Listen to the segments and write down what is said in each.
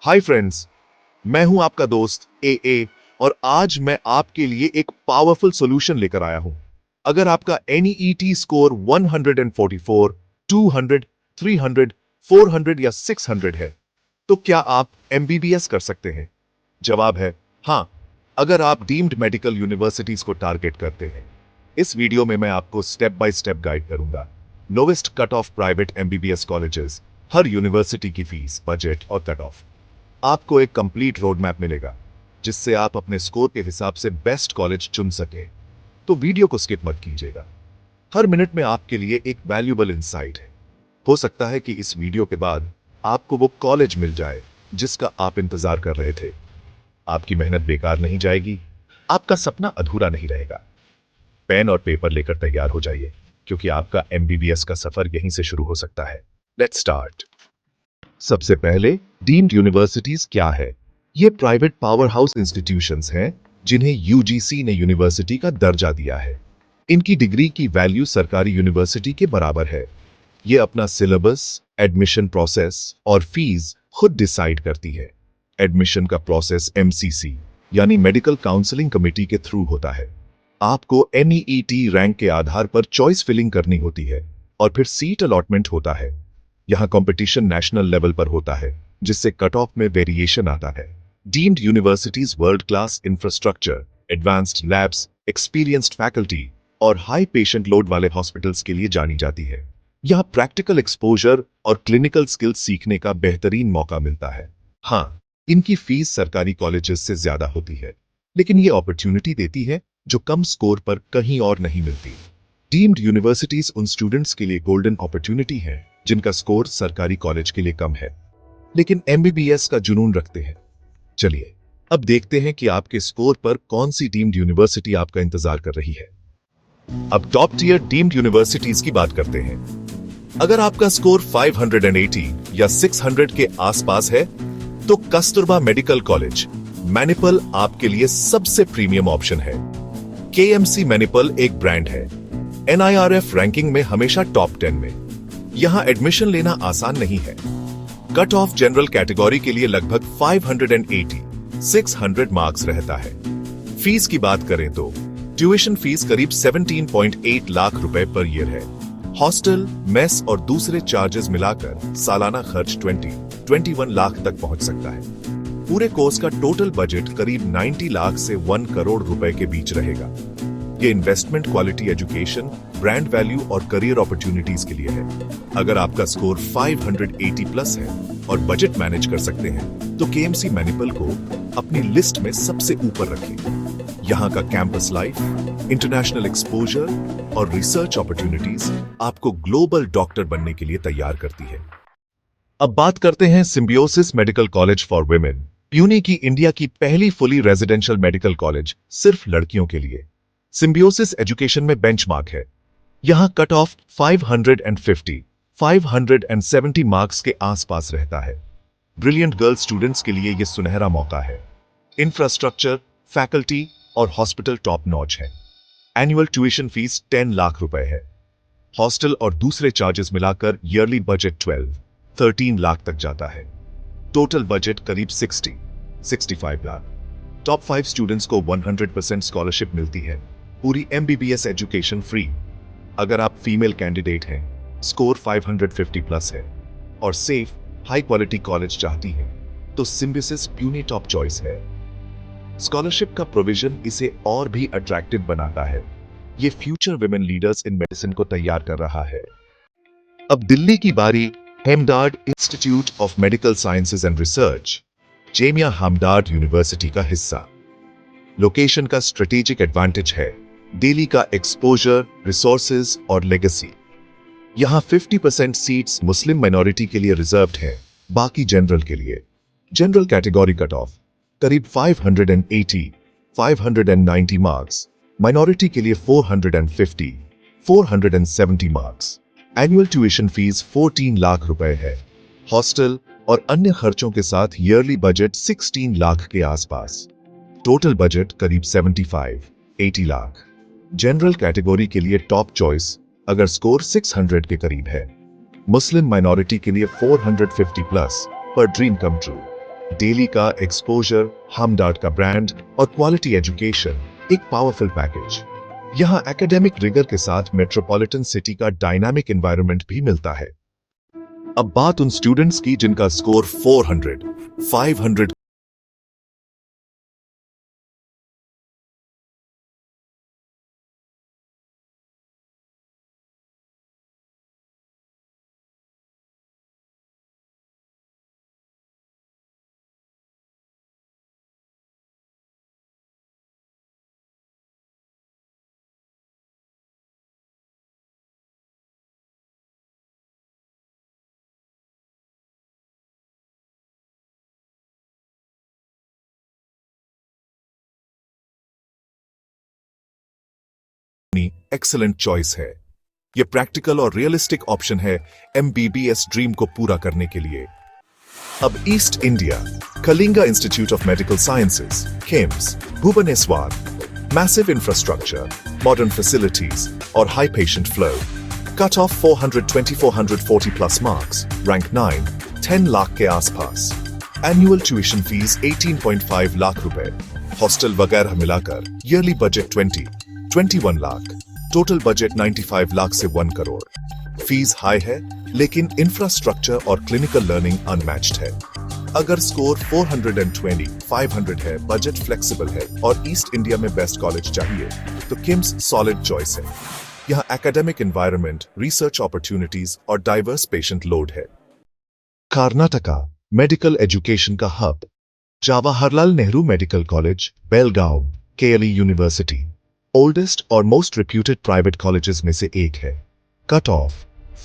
Hi friends, मैं हूं आपका दोस्त ए और आज मैं आपके लिए एक पावरफुल सॉल्यूशन लेकर आया हूं। अगर आपका NEET स्कोर 144, 200, 300, 400 या 600 है, तो क्या आप MBBS कर सकते हैं? जवाब है हाँ, अगर आप डीम्ड मेडिकल यूनिवर्सिटीज को टारगेट करते हैं। इस वीडियो में मैं आपको स्टेप बाय स्टेप गाइड करूंगा। Lowest cut off private MBBS colleges, हर यूनिवर्सिटी की फीस, बजट और कट ऑफ। आपको एक कंप्लीट रोड मैप मिलेगा जिससे आप अपने स्कोर के हिसाब से बेस्ट कॉलेज चुन सके। तो वीडियो को स्किप मत कीजिएगा। हर मिनट में आपके लिए एक वैल्यूएबल इंसाइट है। हो सकता है कि इस वीडियो के बाद आपको वो कॉलेज मिल जाए जिसका आप इंतजार कर रहे थे। आपकी मेहनत बेकार नहीं जाएगी, आपका सपना अधूरा नहीं रहेगा। पेन और पेपर लेकर तैयार हो जाइए, क्योंकि आपका MBBS का सफर यहीं से शुरू हो सकता है। Let's start. सबसे पहले, डीम्ड यूनिवर्सिटीज क्या है? ये प्राइवेट पावर हाउस इंस्टीट्यूशंस हैं जिन्हें UGC ने यूनिवर्सिटी का दर्जा दिया है। इनकी डिग्री की वैल्यू सरकारी यूनिवर्सिटी के बराबर है। ये अपना सिलेबस, एडमिशन प्रोसेस और फीस खुद डिसाइड करती है। एडमिशन का प्रोसेस MCC यानी मेडिकल काउंसलिंग कमेटी के थ्रू होता है। आपको NEET रैंक के आधार पर चॉइस फिलिंग करनी होती है और फिर सीट अलॉटमेंट होता है। यहाँ कंपटीशन नेशनल लेवल पर होता है, जिससे कट ऑफ में वेरिएशन आता है। Deemed universities world class infrastructure, advanced labs, experienced faculty और हाई पेशेंट लोड वाले हॉस्पिटल्स के लिए जानी जाती है। यहाँ प्रैक्टिकल एक्सपोजर और क्लिनिकल स्किल्स सीखने का बेहतरीन मौका मिलता है। हाँ, इनकी फीस सरकारी कॉलेजेस से ज्यादा होती है, लेकिन ये अपॉर्चुनिटी देती है जो कम स्कोर पर कहीं और नहीं मिलती। डीम्ड यूनिवर्सिटीज उन स्टूडेंट्स के लिए गोल्डन अपॉर्चुनिटी है जिनका स्कोर सरकारी कॉलेज के लिए कम है, लेकिन MBBS का जुनून रखते हैं। चलिए, अब देखते हैं कि आपके स्कोर पर कौन सी डीम्ड यूनिवर्सिटी आपका इंतजार कर रही है। अब टॉप टियर डीम्ड यूनिवर्सिटीज की बात करते हैं। अगर आपका स्कोर 580 या 600 के आसपास है, तो कस्तूरबा मेडिकल कॉलेज, मैनिपल आपके लिए सबसे प्रीमियम ऑप्शन है। KMC मैनिपल एक ब्रांड है, NIRF रैंकिंग में हमेशा टॉप 10 में। यहां एडमिशन लेना आसान नहीं है। कट ऑफ जनरल कैटेगरी के लिए लगभग 580, 600 मार्क्स रहता है। फीस की बात करें तो ट्यूशन फीस करीब 17.8 लाख रुपए पर ईयर है। हॉस्टल, मेस और दूसरे चार्जेस मिलाकर सालाना खर्च 21 लाख तक पहुंच सकता है। पूरे कोर्स का टोटल बजट करीब 90 लाख से 1 करोड़ रुपए के बीच रहेगा। ये investment quality education, brand value और करियर अपॉर्चुनिटीज के लिए है। अगर आपका स्कोर 580 प्लस है और बजट मैनेज कर सकते हैं, तो KMC मैनिपल को अपनी लिस्ट में सबसे ऊपर रखें। यहाँ का कैंपस लाइफ, इंटरनेशनल एक्सपोजर और रिसर्च अपॉर्चुनिटीज आपको ग्लोबल डॉक्टर बनने के लिए तैयार करती है। अब बात करते हैं Symbiosis medical college for women, Pune की इंडिया की पहली फुली रेजिडेंशियल मेडिकल कॉलेज सिर्फ लड़कियों के लिए। सिम्बियोसिस एजुकेशन में बेंचमार्क है। यहां कट ऑफ 550, 570 मार्क्स के आसपास रहता है। ब्रिलियंट गर्ल स्टूडेंट्स के लिए यह सुनहरा मौका है। इंफ्रास्ट्रक्चर, फैकल्टी और हॉस्पिटल टॉप नॉच है। एनुअल ट्यूशन फीस 10 लाख रुपए है। हॉस्टल और दूसरे चार्जेस मिलाकर ईयरली बजट 13 लाख तक जाता है। टोटल बजट करीब 65 लाख। टॉप 5 स्टूडेंट्स को 100% स्कॉलरशिप मिलती है। पूरी MBBS एजुकेशन फ्री। अगर आप फीमेल कैंडिडेट हैं, स्कोर 550 प्लस है और सेफ हाई क्वालिटी कॉलेज चाहती हैं, तो सिम्बियोसिस प्यूने टॉप चॉइस है। स्कॉलरशिप का प्रोविजन इसे और भी अट्रैक्टिव बनाता है। ये future women leaders in medicine को तैयार कर रहा है। अब दिल्ली की बारी। Hamdard institute of medical sciences and research, Jamia Hamdard university का हिस्सा। लोकेशन का स्ट्रेटेजिक एडवांटेज है। दिल्ली का एक्सपोजर, रिसोर्सेज और लेगेसी। यहां 50% सीट्स मुस्लिम माइनॉरिटी के लिए रिजर्व्ड है, बाकी जनरल के लिए। जनरल कैटेगरी कट ऑफ करीब 580, 590 मार्क्स। माइनॉरिटी के लिए 450, 470 marks. Annual tuition fees 14 lakh रुपए है। हॉस्टल और अन्य खर्चों के साथ ईयरली बजट 16 लाख के आसपास। टोटल बजट करीब 80 लाख। जनरल कैटेगरी के लिए टॉप चॉइस अगर स्कोर 600 के करीब है। मुस्लिम माइनॉरिटी के लिए 450 प्लस पर ड्रीम कम ट्रू। डेली का एक्सपोजर, हमडार्ट का ब्रांड और क्वालिटी एजुकेशन, एक पावरफुल पैकेज। यहाँ एकेडमिक रिगर के साथ मेट्रोपॉलिटन सिटी का डायनामिक एनवायरनमेंट भी मिलता है। अब बात उन स्टूडेंट्स की जिनका स्कोर 400, 500 एक्सीलेंट चॉइस है। यह प्रैक्टिकल और रियलिस्टिक ऑप्शन है एमबीबीएस ड्रीम को पूरा करने के लिए। अब east India, Kalinga institute of medical sciences, KIMS, Bhubaneswar, massive infrastructure, modern facilities और high patient flow. Cut off 420, 440 plus marks, rank 9, 10 lakh के आसपास। एनुअल ट्यूशन फीस 18.5 लाख रुपए, हॉस्टल वगैरह मिलाकर yearly budget 21 lakh, total budget 95 lakh से 1 करोड़। फीस हाई है, लेकिन इंफ्रास्ट्रक्चर और क्लिनिकल लर्निंग अनमैच्ड है। अगर स्कोर 420, 500 है, बजट फ्लेक्सिबल है और ईस्ट इंडिया में बेस्ट कॉलेज चाहिए, तो किम्स सॉलिड चॉइस है। यहाँ एकेडमिक एनवायरनमेंट, रिसर्च अपॉर्चुनिटीज और डाइवर्स पेशेंट लोड है। कर्नाटका मेडिकल एजुकेशन का hub, Jawaharlal Nehru medical college, Belgaum, KLE university, oldest और मोस्ट रिप्यूटेड प्राइवेट कॉलेजेस में से एक है। Cut off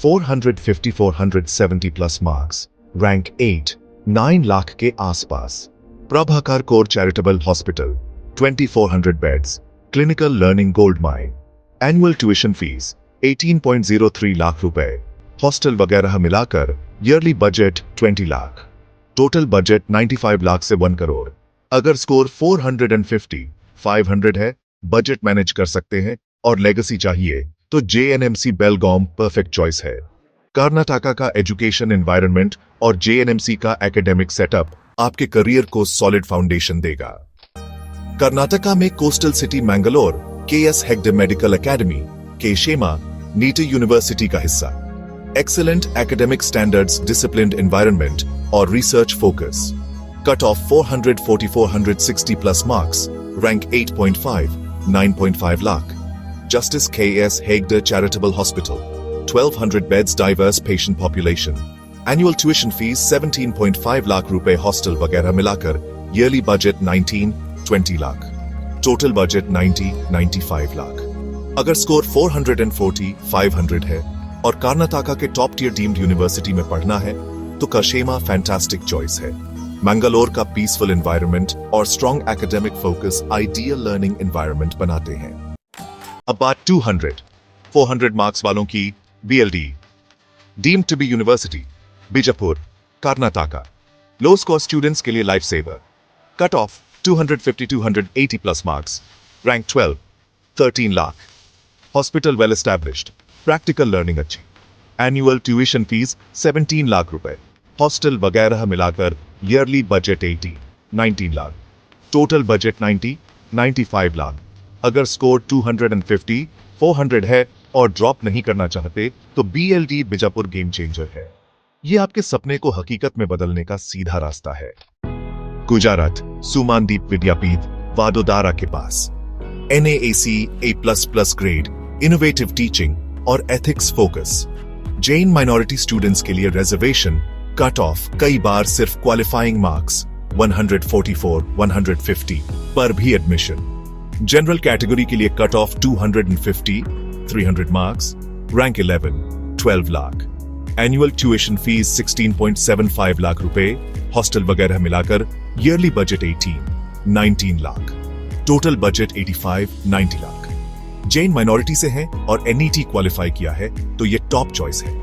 450, 470 plus marks, rank 8, 9 lakh के आसपास। Prabhakar core charitable hospital, 2400 beds, clinical learning gold mine. Annual tuition fees 18.03 lakh रुपए, हॉस्टल वगैरह मिलाकर yearly budget 20 lakh, total budget 95 lakh से 1 करोड़। अगर स्कोर 450, 500 है, बजट मैनेज कर सकते हैं और लेगेसी चाहिए, तो जेएनएमसी बेलगाम परफेक्ट चॉइस है। कर्नाटका का एजुकेशन एनवायरनमेंट और जेएनएमसी का एकेडमिक सेटअप आपके करियर को सॉलिड फाउंडेशन देगा। कर्नाटका में coastal city Mangalore, K S Hegde medical academy, Kshema, Nitte university का हिस्सा। Excellent academic standards, disciplined environment और research focus. Cut off 440, 460 plus marks, rank 8.5, 9.5 lakh. Justice K.S. Hegde Charitable Hospital, 1200 beds, diverse patient population. Annual tuition fees 17.5 lakh रुपए, hostel वगैरह मिलाकर yearly budget 19-20 lakh, total budget 90-95 lakh. अगर score 440, 500 है और कर्नाटका के top tier deemed university में पढ़ना है, तो कशेमा फैंटास्टिक चॉइस है। मैंगलोर का पीसफुल एनवायरनमेंट और strong academic focus ideal learning environment बनाते हैं। अब बात 200, 400 मार्क्स वालों की, BLD, deemed to be university, Bijapur, Karnataka. Low score students के लिए life saver. Cut off 250, 280 plus marks, rank 12, 13 lakh, hospital well established, practical learning अच्छी। एनुअल ट्यूशन फीस 17 लाख रुपए, हॉस्टल वगैरह मिलाकर yearly budget 19 lakh, total budget 95 lakh. अगर स्कोर 250, 400 है और ड्रॉप नहीं करना चाहते, तो बीएलडी बीजापुर गेम चेंजर है। ये आपके सपने को हकीकत में बदलने का सीधा रास्ता है। गुजरात सुमानदीप विद्यापीठ, वाडोदरा के पास। NAAC A++ grade, innovative teaching और ethics focus. Jain minority students के लिए रिजर्वेशन, कट ऑफ कई बार सिर्फ क्वालिफाइंग मार्क्स 144, 150 पर भी एडमिशन। जनरल कैटेगरी के लिए cut off 250, 300 marks, rank 11, 12 lakh. Annual tuition fees 16.75 lakh रुपए, हॉस्टल वगैरह मिलाकर yearly budget 19 lakh, total budget 85-90 lakh. Jain minority से हैं और NET क्वालिफाई किया है, तो ये टॉप चॉइस है।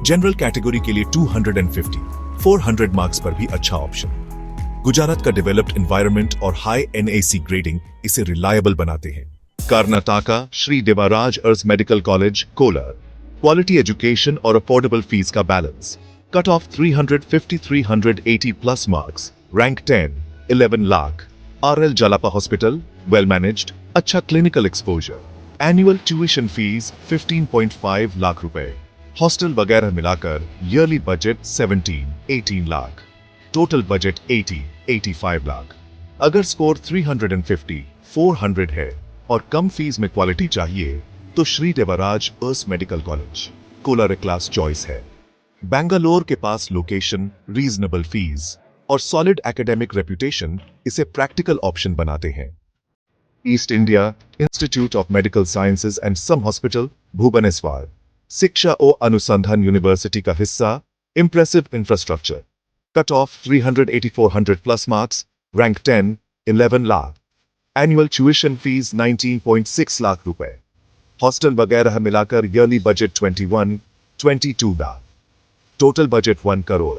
जनरल कैटेगरी के लिए 250, 400 मार्क्स पर भी अच्छा ऑप्शन। गुजरात का डेवलप्ड एनवायरनमेंट और हाई NAC ग्रेडिंग इसे रिलायबल बनाते हैं। Karnataka Shri Devaraj Urs medical college, Kolar. Quality education और अफोर्डेबल फीस का balance. Cut off 350, 380 plus marks, rank 10 11 lakh. RL Jalappa hospital, well managed, अच्छा clinical exposure. Annual tuition fees 15.5 lakh रुपए। हॉस्टल वगैरह मिलाकर yearly budget 17-18 lakh. Total budget 80-85 lakh. अगर स्कोर 350-400 है और कम फीस में क्वालिटी चाहिए तो Shri Devaraj Urs medical college Kolar class choice है। बेंगलोर के पास लोकेशन, रीजनेबल फीस और सॉलिड एकेडमिक रेपुटेशन इसे प्रैक्टिकल ऑप्शन बनाते हैं। East India institute of medical sciences and SUM hospital, Bhubaneswar. Shiksha और अनुसंधान यूनिवर्सिटी का हिस्सा, impressive infrastructure. Cut off 380-400 plus marks, rank 10 11 lakh. Annual tuition fees 19.6 lakh रुपए। हॉस्टल वगैरह मिलाकर yearly budget 21-22 lakh. Total budget 1 crore.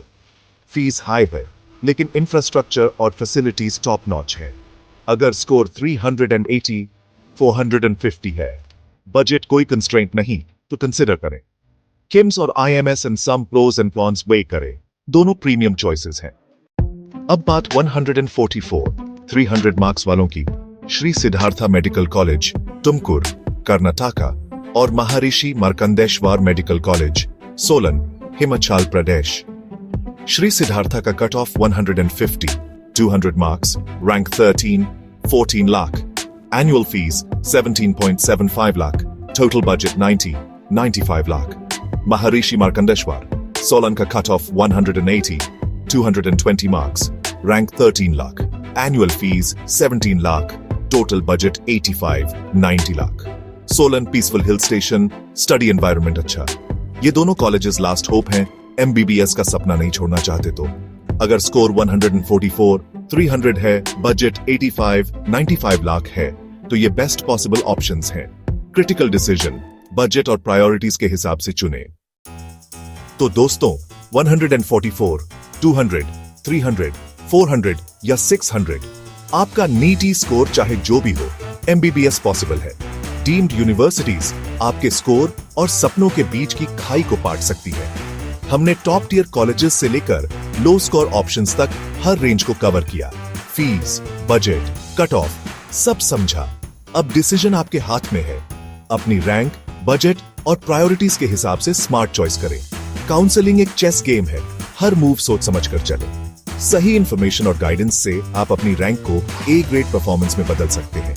Fees high है लेकिन इंफ्रास्ट्रक्चर और फैसिलिटीज टॉप नॉच है। अगर स्कोर 380-450 है, बजट कोई कंस्ट्रेंट नहीं तो कंसिडर करें। किम्स और IMS and some pros and cons weigh करें, दोनों प्रीमियम चॉइसेस हैं। अब बात 144-300 मार्क्स वालों की। श्री सिद्धार्था मेडिकल कॉलेज, तुमकुर, कर्नाटका और महर्षि मार्कंडेश्वर मेडिकल कॉलेज, सोलन, हिमाचल प्रदेश। श्री सिद्धार्था का cut off 150-200 marks, rank 13-14 lakh. Annual fees 17.75 lakh. Total budget 90-95 lakh. महर्षि मार्कंडेश्वर, सोलन का cut off 180-220 marks, rank 13 lakh. Annual fees 17 lakh. Total budget 85-90 lakh. Solan peaceful hill station, study environment अच्छा। ये दोनों कॉलेजेस लास्ट होप हैं MBBS का सपना नहीं छोड़ना चाहते तो। अगर स्कोर 144-300 है, बजट 85-95 लाख है तो ये बेस्ट पॉसिबल ऑप्शंस हैं। क्रिटिकल डिसीजन बजट और प्रायोरिटीज के हिसाब से चुने। तो दोस्तों 144, 200, 300, 400 या 600 आपका नीटी स्कोर चाहे जो भी हो, MBBS पॉसिबल है। डीम्ड यूनिवर्सिटीज आपके स्कोर और सपनों के बीच की खाई को पाट सकती है। हमने टॉप टियर कॉलेजेस से लेकर लो स्कोर ऑप्शंस तक हर रेंज को कवर किया। फीस, बजट, कट ऑफ सब समझा। अब डिसीजन आपके हाथ में है। अपनी रैंक, बजट और प्रायोरिटीज के हिसाब से स्मार्ट चॉइस करें। काउंसलिंग एक चेस गेम है, हर मूव सोच समझ कर चले। सही इंफॉर्मेशन और गाइडेंस से आप अपनी रैंक को A ग्रेड परफॉर्मेंस में बदल सकते हैं।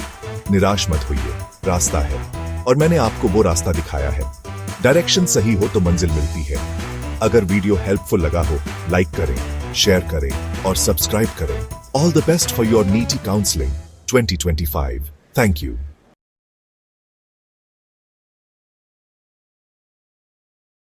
निराश मत होइए, रास्ता है और मैंने आपको वो रास्ता दिखाया है। डायरेक्शन सही हो तो मंजिल मिलती है। अगर वीडियो हेल्पफुल लगा हो, लाइक करें, शेयर करें और सब्सक्राइब करें। All the best for your neat counselling 2025। Thank you.